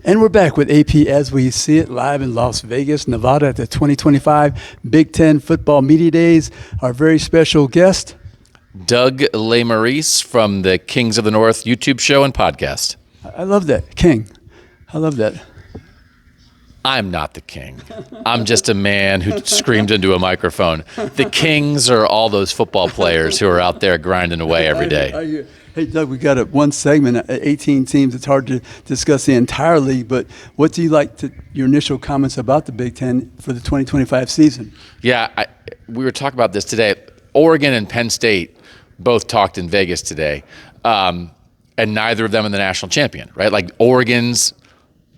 And we're back with AP as we see it live in Las Vegas, Nevada at the 2025 Big Ten Football Media Days. Our very special guest, Doug Lesmerises from the Kings of the North YouTube show and podcast. I love that. King. I love that. I'm not the king. I'm just a man who screamed into a microphone. The Kings are all those football players who are out there grinding away every day. Hey, Doug, we got one segment, 18 teams. It's hard to discuss the entire league, but what do you like your initial comments about the Big Ten for the 2025 season? Yeah, we were talking about this today. Oregon and Penn State both talked in Vegas today, and neither of them are the national champion, right? Like Oregon's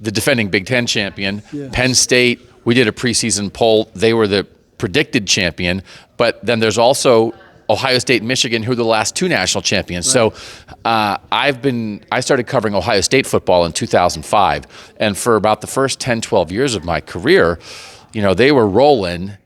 the defending Big Ten champion. Yes. Penn State, we did a preseason poll. They were the predicted champion, but then there's also Ohio State and Michigan, who are the last two national champions. Right. So I started covering Ohio State football in 2005, and for about the first 10, 12 years of my career, they were rolling.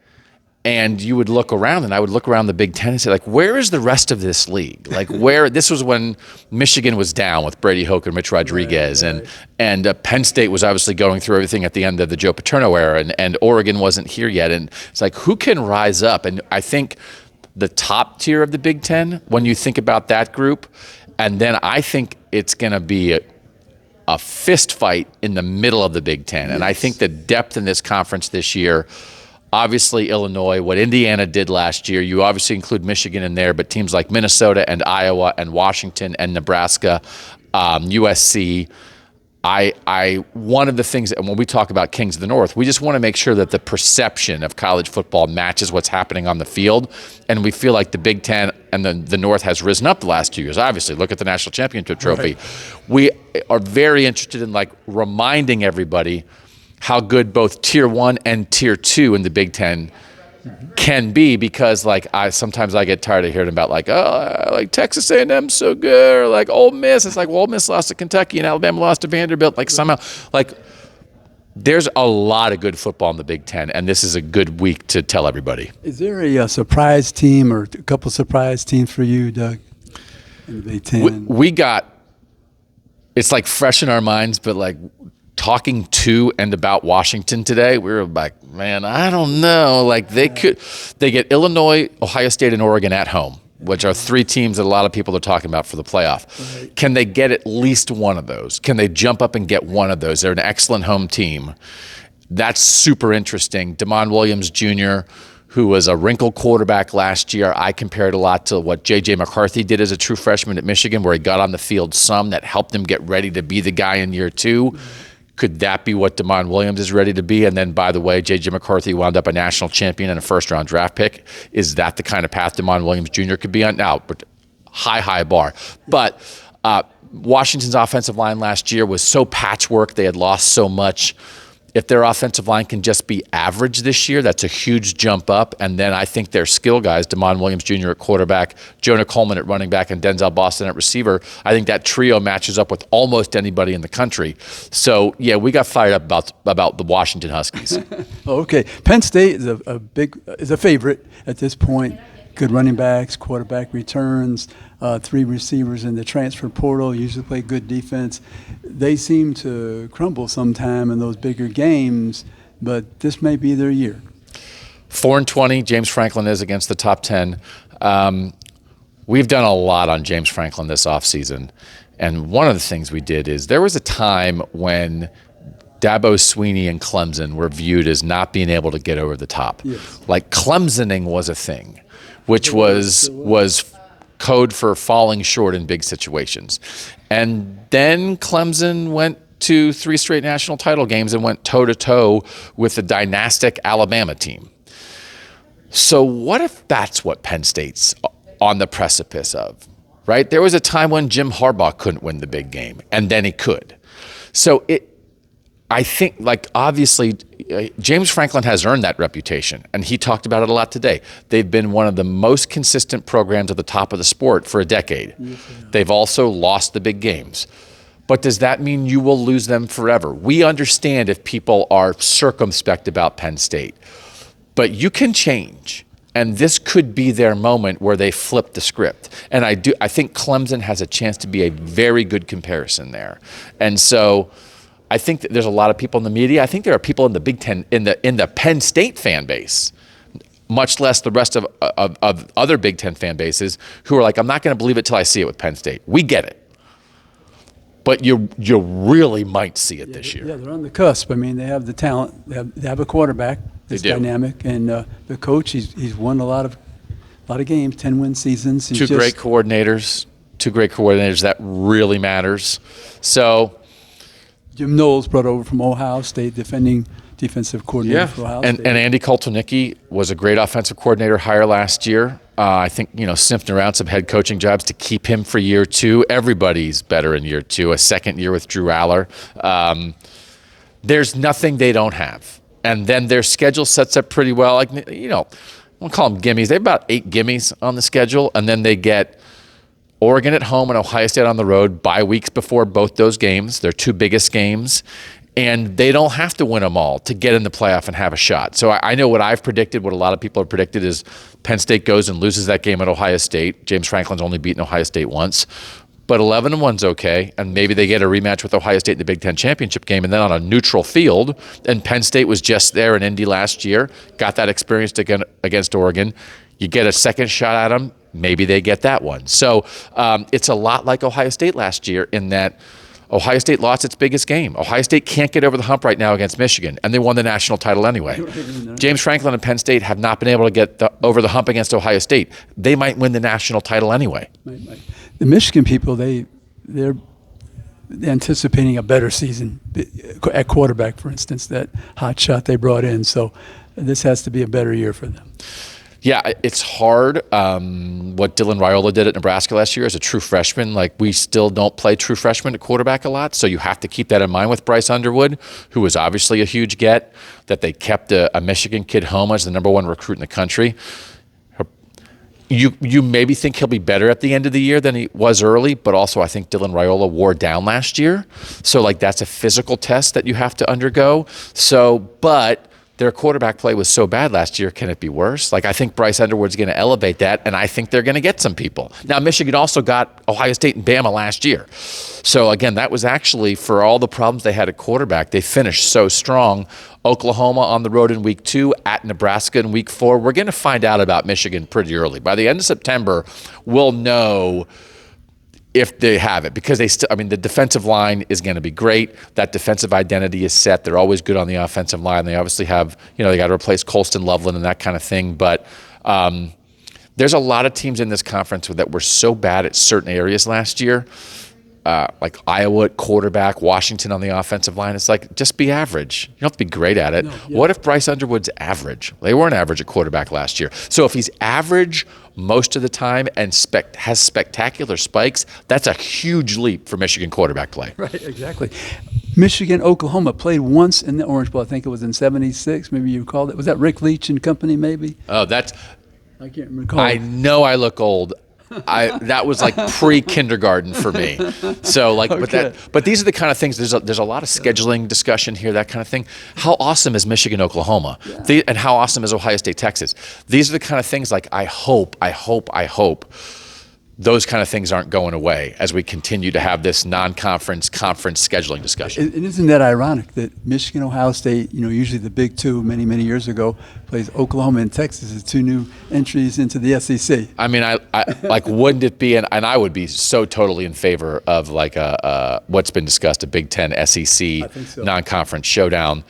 And you would look around, and I would look around the Big Ten and say, like, where is the rest of this league? Like, where? This was when Michigan was down with Brady Hoke and Mitch Rodriguez, right. and Penn State was obviously going through everything at the end of the Joe Paterno era, and Oregon wasn't here yet. And it's like, who can rise up? And I think the top tier of the Big Ten, when you think about that group, and then I think it's going to be a fist fight in the middle of the Big Ten. Yes. And I think the depth in this conference this year. Obviously, Illinois, what Indiana did last year, you obviously include Michigan in there, but teams like Minnesota and Iowa and Washington and Nebraska, USC. One of the things, and when we talk about Kings of the North, we just want to make sure that the perception of college football matches what's happening on the field. And we feel like the Big Ten and the North has risen up the last 2 years. Obviously, look at the national championship trophy. Right. We are very interested in reminding everybody how good both Tier 1 and Tier 2 in the Big Ten can be, because sometimes I get tired of hearing about Texas A&M's so good, or Ole Miss. It's like, well, Ole Miss lost to Kentucky and Alabama lost to Vanderbilt. Somehow, there's a lot of good football in the Big Ten, and this is a good week to tell everybody. Is there a surprise team or a couple surprise teams for you, Doug, in the Big Ten? We got, it's fresh in our minds, but talking to and about Washington today, we were like, man, I don't know. They get Illinois, Ohio State, and Oregon at home, which are three teams that a lot of people are talking about for the playoff. Right. Can they get at least one of those? Can they jump up and get one of those? They're an excellent home team. That's super interesting. Damon Williams Jr., who was a wrinkled quarterback last year. I compared a lot to what J.J. McCarthy did as a true freshman at Michigan, where he got on the field some that helped him get ready to be the guy in year two. Mm-hmm. Could that be what Damon Williams is ready to be? And then, by the way, J.J. McCarthy wound up a national champion and a first-round draft pick. Is that the kind of path Damon Williams Jr. could be on? Now, but high bar. But Washington's offensive line last year was so patchwork. They had lost so much. If their offensive line can just be average this year, that's a huge jump up. And then I think their skill guys, Damon Williams Jr. at quarterback, Jonah Coleman at running back, and Denzel Boston at receiver, I think that trio matches up with almost anybody in the country. So, yeah, we got fired up about the Washington Huskies. Okay. Penn State is a favorite at this point. Good running backs, quarterback returns, three receivers in the transfer portal, usually play good defense. They seem to crumble sometime in those bigger games, but this may be their year. 4-20, James Franklin is against the top 10. We've done a lot on James Franklin this offseason, and one of the things we did is there was a time when Dabo Swinney and Clemson were viewed as not being able to get over the top. Yes. Clemsoning was a thing, which was code for falling short in big situations. And then Clemson went to 3 straight national title games and went toe-to-toe with the dynastic Alabama team. So what if that's what Penn State's on the precipice of, right? There was a time when Jim Harbaugh couldn't win the big game, and then he could. So I think, obviously, James Franklin has earned that reputation, and he talked about it a lot today. They've been one of the most consistent programs at the top of the sport for a decade. Yes, they've also lost the big games. But does that mean you will lose them forever? We understand if people are circumspect about Penn State, but you can change. And this could be their moment where they flip the script. And I think Clemson has a chance to be a very good comparison there. And so I think that there's a lot of people in the media. I think there are people in the Big Ten, in the Penn State fan base, much less the rest of other Big Ten fan bases, who are like, I'm not going to believe it till I see it with Penn State. We get it. But you really might see it this year. Yeah, they're on the cusp. I mean, they have the talent. They have a quarterback that's dynamic, and the coach. He's won a lot of games, 10-win seasons. Two great coordinators. That really matters. So Jim Knowles brought over from Ohio State, defending defensive coordinator for Ohio State. And Andy Koltonicki was a great offensive coordinator hire last year. I think, sniffing around some head coaching jobs to keep him for year two. Everybody's better in year two. A second year with Drew Aller. There's nothing they don't have. And then their schedule sets up pretty well. Like, I won't call them gimmies. They have about 8 gimmies on the schedule. And then they get Oregon at home and Ohio State on the road, bye weeks before both those games. Their 2 biggest games. And they don't have to win them all to get in the playoff and have a shot. So I know what I've predicted, what a lot of people have predicted is Penn State goes and loses that game at Ohio State. James Franklin's only beaten Ohio State once. But 11-1's okay, and maybe they get a rematch with Ohio State in the Big Ten championship game, and then on a neutral field. And Penn State was just there in Indy last year, got that experience against Oregon. You get a second shot at them, maybe they get that one. So it's a lot like Ohio State last year in that Ohio State lost its biggest game. Ohio State can't get over the hump right now against Michigan, and they won the national title anyway. James Franklin and Penn State have not been able to get over the hump against Ohio State. They might win the national title anyway. The Michigan people, they're anticipating a better season at quarterback, for instance, that hot shot they brought in. So this has to be a better year for them. Yeah, it's hard. What Dylan Raiola did at Nebraska last year as a true freshman, like we still don't play true freshmen at quarterback a lot, so you have to keep that in mind with Bryce Underwood, who was obviously a huge get, that they kept a Michigan kid home as the #1 recruit in the country. You maybe think he'll be better at the end of the year than he was early, but also I think Dylan Raiola wore down last year. So like that's a physical test that you have to undergo. But their quarterback play was so bad last year, can it be worse? Like I think Bryce Underwood's going to elevate that, and I think they're going to get some people. Now Michigan also got Ohio State and Bama last year. So again, that was actually, for all the problems they had at quarterback, they finished so strong. Oklahoma on the road in week 2, at Nebraska in week 4. We're going to find out about Michigan pretty early. By the end of September, we'll know if they have it, because the defensive line is going to be great. That defensive identity is set. They're always good on the offensive line. They obviously have, they got to replace Colston Loveland and that kind of thing. But there's a lot of teams in this conference that were so bad at certain areas last year, like Iowa at quarterback, Washington on the offensive line. It's like, just be average. You don't have to be great at it. No, yeah. What if Bryce Underwood's average? They weren't average at quarterback last year. So if he's average most of the time and has spectacular spikes, that's a huge leap for Michigan quarterback play. Right, exactly. Michigan, Oklahoma played once in the Orange Bowl. I think it was in '76. Maybe you recall it. Was that Rick Leach and company, maybe? Oh, I can't recall. I know I look old. That was like pre-kindergarten for me. So okay. but these are the kind of things. There's a lot of scheduling discussion here, that kind of thing. How awesome is Michigan, Oklahoma, and how awesome is Ohio State, Texas? These are the kind of things. Like I hope those kind of things aren't going away as we continue to have this non-conference conference scheduling discussion. And isn't that ironic that Michigan, Ohio State, usually the big two many years ago, plays Oklahoma and Texas as 2 new entries into the SEC? I mean, I like, wouldn't it be, and I would be so totally in favor of like what's been discussed, a Big Ten SEC non-conference showdown.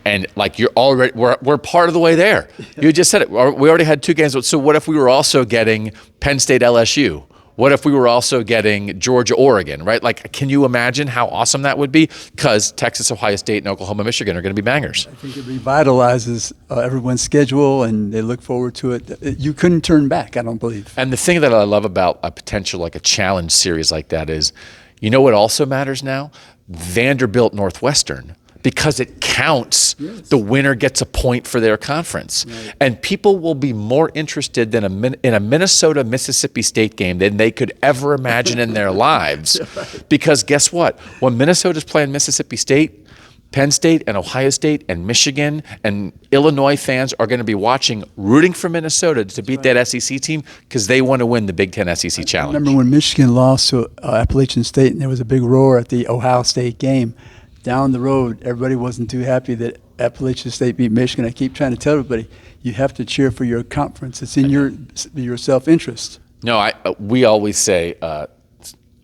And like we're part of the way there. You just said it. We already had 2 games. So what if we were also getting Penn State, LSU? What if we were also getting Georgia, Oregon? Right? Like, can you imagine how awesome that would be? Because Texas, Ohio State, and Oklahoma, Michigan are going to be bangers. I think it revitalizes everyone's schedule, and they look forward to it. You couldn't turn back, I don't believe. And the thing that I love about a potential, like a challenge series like that is, what also matters now? Vanderbilt, Northwestern. Because it counts. Yes. The winner gets a point for their conference. Right. And people will be more interested in a Minnesota-Mississippi State game than they could ever imagine in their lives. Right. Because guess what? When Minnesota's playing Mississippi State, Penn State and Ohio State and Michigan and Illinois fans are going to be watching, rooting for Minnesota to beat that SEC team because they want to win the Big Ten SEC I Challenge. remember when Michigan lost to Appalachian State, and there was a big roar at the Ohio State game. Down the road, everybody wasn't too happy that Appalachian State beat Michigan. I keep trying to tell everybody, you have to cheer for your conference. It's in your self-interest. No, we always say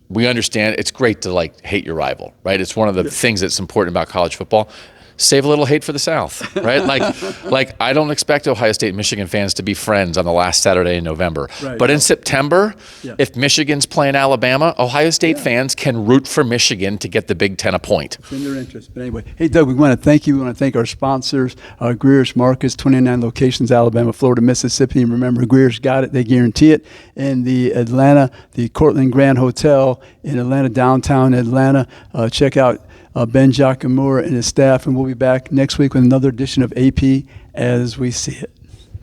we understand it's great to hate your rival, right? It's one of the things that's important about college football. Save a little hate for the South, right? like I don't expect Ohio State and Michigan fans to be friends on the last Saturday in November. Right. But in September, if Michigan's playing Alabama, Ohio State fans can root for Michigan to get the Big Ten a point. It's in their interest. But anyway, hey, Doug, we want to thank you. We want to thank our sponsors, Greer's Markets, 29 locations, Alabama, Florida, Mississippi. And remember, Greer's got it. They guarantee it. And the Cortland Grand Hotel in Atlanta, downtown Atlanta. Check out Ben Jackamura and his staff, and we'll be back next week with another edition of AP As We See It.